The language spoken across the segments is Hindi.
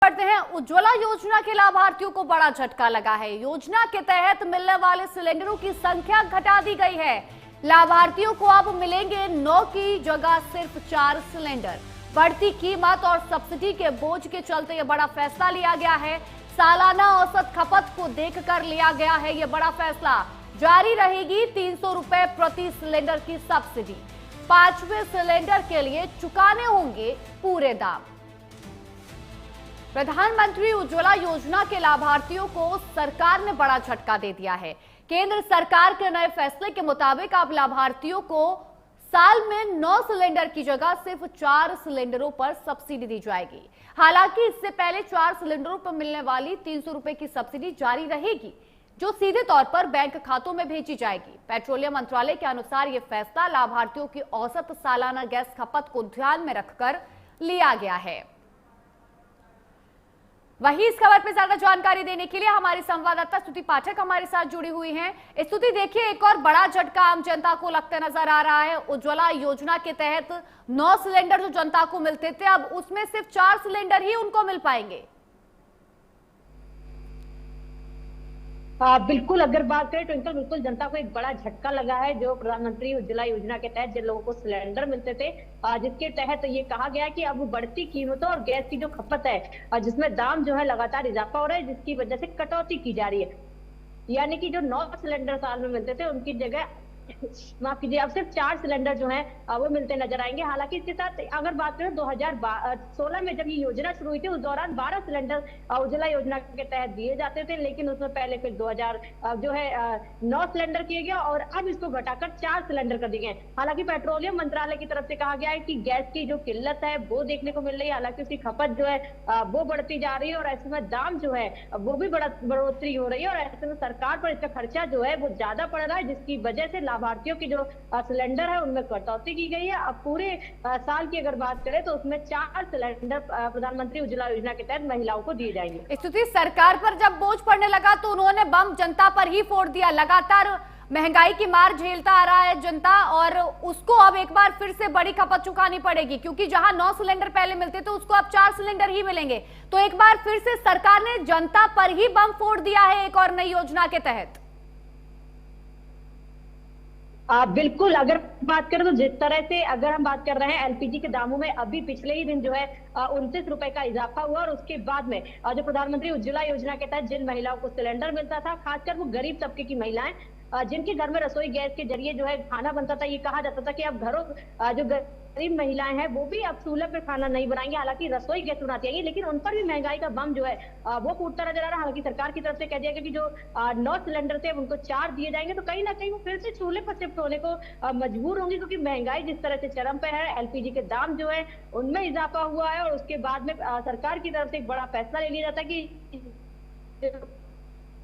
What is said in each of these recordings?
बढ़ते हैं। उज्ज्वला योजना के लाभार्थियों को बड़ा झटका लगा है। योजना के तहत मिलने वाले सिलेंडरों की संख्या घटा दी गई है। लाभार्थियों को अब मिलेंगे 9 की जगह सिर्फ 4 सिलेंडर। बढ़ती कीमत और सब्सिडी के बोझ के चलते यह बड़ा फैसला लिया गया है। सालाना औसत खपत को देखकर लिया गया है यह बड़ा फैसला। जारी रहेगी 300 रुपए प्रति सिलेंडर की सब्सिडी। 5वें सिलेंडर के लिए चुकाने होंगे पूरे दाम। प्रधानमंत्री उज्ज्वला योजना के लाभार्थियों को सरकार ने बड़ा झटका दे दिया है। केंद्र सरकार के नए फैसले के मुताबिक अब लाभार्थियों को साल में 9 सिलेंडर की जगह सिर्फ 4 सिलेंडरों पर सब्सिडी दी जाएगी। हालांकि इससे पहले 4 सिलेंडरों पर मिलने वाली 300 रुपए की सब्सिडी जारी रहेगी, जो सीधे तौर पर बैंक खातों में भेजी जाएगी। पेट्रोलियम मंत्रालय के अनुसार यह फैसला लाभार्थियों की औसत सालाना गैस खपत को ध्यान में रखकर लिया गया है। वहीं इस खबर पर ज्यादा जानकारी देने के लिए हमारी संवाददाता स्तुति पाठक हमारे साथ जुड़ी हुई हैं। स्तुति, देखिए, एक और बड़ा झटका आम जनता को लगते नजर आ रहा है। उज्ज्वला योजना के तहत 9 सिलेंडर जो जनता को मिलते थे, अब उसमें सिर्फ 4 सिलेंडर ही उनको मिल पाएंगे। बिल्कुल, अगर बात करें ट्विंकल, बिल्कुल जनता को एक बड़ा झटका लगा है। जो प्रधानमंत्री उज्ज्वला योजना के तहत जिन लोगों को सिलेंडर मिलते थे, जिसके तहत ये कहा गया कि अब बढ़ती कीमतों और गैस की जो खपत है, जिसमें दाम जो है लगातार इजाफा हो रहा है, जिसकी वजह से कटौती की जा रही है। यानी कि जो 9 सिलेंडर साल में मिलते थे, उनकी जगह माफ कीजिए, अब सिर्फ 4 सिलेंडर जो है वो मिलते नजर आएंगे। हालांकि इसके साथ अगर बात करें 2016 में जब ये योजना शुरू हुई थी, उस दौरान 12 सिलेंडर उज्ज्वला योजना के तहत दिए जाते थे, लेकिन उसमें पहले फिर 9 सिलेंडर किए गए और अब इसको घटाकर 4 सिलेंडर कर दिए गए। हालांकि पेट्रोलियम मंत्रालय की तरफ से कहा गया है कि गैस की जो किल्लत है वो देखने को मिल रही है। हालांकि उसकी खपत जो है वो बढ़ती जा रही है और ऐसे में दाम जो है वो भी बढ़ोतरी हो रही है और ऐसे में सरकार पर इसका खर्चा जो है वो ज्यादा पड़ रहा है, जिसकी वजह से लाभार्थियों की जो सिलेंडर है उनमें कटौती की गई है। अब पूरे साल की अगर बात करें तो उसमें 4 सिलेंडर प्रधानमंत्री उज्ज्वला योजना के तहत महिलाओं को दिए जाएंगे। स्थिति सरकार पर जब बोझ पड़ने लगा तो उन्होंने बम जनता पर ही फोड़ दिया। लगातार महंगाई की मार झेलता आ रहा है जनता और उसको अब एक बार फिर से बड़ी खपत चुकानी पड़ेगी, क्योंकि जहां 9 सिलेंडर पहले मिलते थे उसको अब 4 सिलेंडर ही मिलेंगे। तो एक बार फिर से सरकार ने जनता पर ही बम फोड़ दिया है एक और नई योजना के तहत। बिल्कुल, अगर बात करें तो जिस तरह से अगर हम बात कर रहे हैं एलपीजी के दामों में, अभी पिछले ही दिन जो है 29 रुपए का इजाफा हुआ और उसके बाद में जो प्रधानमंत्री उज्ज्वला योजना के तहत जिन महिलाओं को सिलेंडर मिलता था, खासकर वो गरीब तबके की महिलाएं जिनके घर में रसोई गैस के जरिए जो है खाना बनता था, ये कहा जाता था कि अब घरों जो गरीब महिलाएं हैं वो भी अब चूल्हे पे खाना नहीं बनाएंगे। हालांकि रसोई गैस बनाती है, लेकिन उन पर भी महंगाई का बम जो है वो फूटता नजर आ रहा है। हालांकि सरकार की तरफ से कह दिया गया कि जो 9 सिलेंडर थे उनको 4 दिए जाएंगे, तो कहीं ना कहीं वो फिर से चूल्हे पर शिफ्ट होने को मजबूर होंगे, क्योंकि महंगाई जिस तरह से चरम पे है, एलपीजी के दाम जो है उनमें इजाफा हुआ है और उसके बाद में सरकार की तरफ से एक बड़ा फैसला ले लिया जाता है कि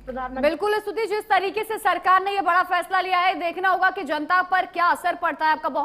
बिल्कुल स्तुति, जिस तरीके से सरकार ने यह बड़ा फैसला लिया है, देखना होगा कि जनता पर क्या असर पड़ता है। आपका बहुत